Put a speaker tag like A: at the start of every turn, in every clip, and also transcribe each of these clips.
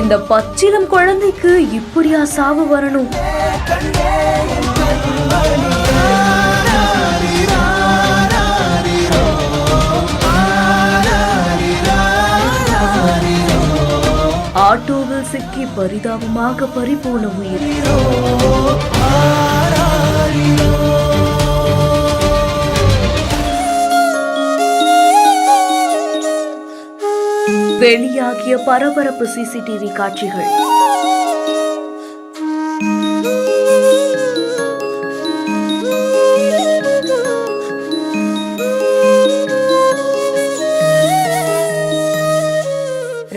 A: இந்த பச்சிலம் குழந்தைக்கு இப்படியா சாவு வரணும்? ஆட்டோவில் சிக்கி பரிதாபமாக பறிபோன உயிர். வெளியாகிய பரபரப்பு சிசிடிவி காட்சிகள்.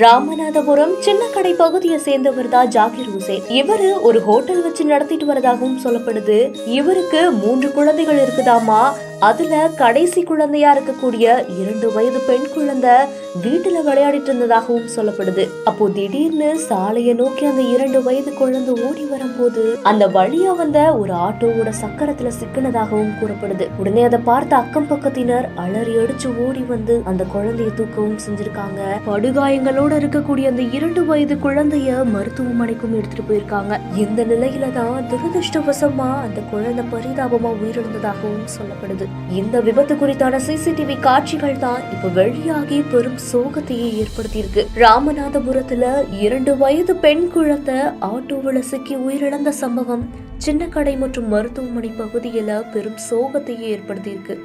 A: ராமநாதபுரம் சின்னக்கடை பகுதியை சேர்ந்தவர் தான் ஜாகிர் ஹுசேன். இவரு ஒரு ஹோட்டல் வச்சு நடத்திட்டு வரதாகவும் சொல்லப்படுது. இவருக்கு 3 குழந்தைகள் இருக்குதாமா. அதுல கடைசி குழந்தையா இருக்கக்கூடிய 2 வயது பெண் குழந்தை வீட்டுல விளையாடிட்டு இருந்ததாகவும் சொல்லப்படுது. அப்போ திடீர்னு சாலையை நோக்கி அந்த 2 வயது குழந்தை ஓடி வரும்போது அந்த வழியா வந்த ஒரு ஆட்டோவோட சக்கரத்துல சிக்கினதாகவும் கூறப்படுது. உடனே அதை பார்த்த அக்கம் பக்கத்தினர் அலறி அடிச்சு ஓடி வந்து அந்த குழந்தைய தூக்கவும் செஞ்சிருக்காங்க. படுகாயங்களோட இருக்கக்கூடிய அந்த 2 வயது குழந்தைய மருத்துவமனைக்கும் எடுத்துட்டு போயிருக்காங்க. இந்த நிலையில தான் துரதிருஷ்டவசமா அந்த குழந்தை பரிதாபமா உயிரிழந்ததாகவும் சொல்லப்படுது. இந்த விபத்து குறித்தான சிசிடிவி காட்சிகள் தான் இப்ப வெளியாகி பெரும் சோகத்தையே ஏற்படுத்தி இருக்கு. ராமநாதபுரத்துல 2 வயது பெண் குழந்தை ஆட்டோவில் சிக்கி உயிரிழந்த சம்பவம் சின்னக்கடை மற்றும் மருத்துவமனை பகுதியில பெரும் சோகத்தையே ஏற்படுத்தி இருக்கு.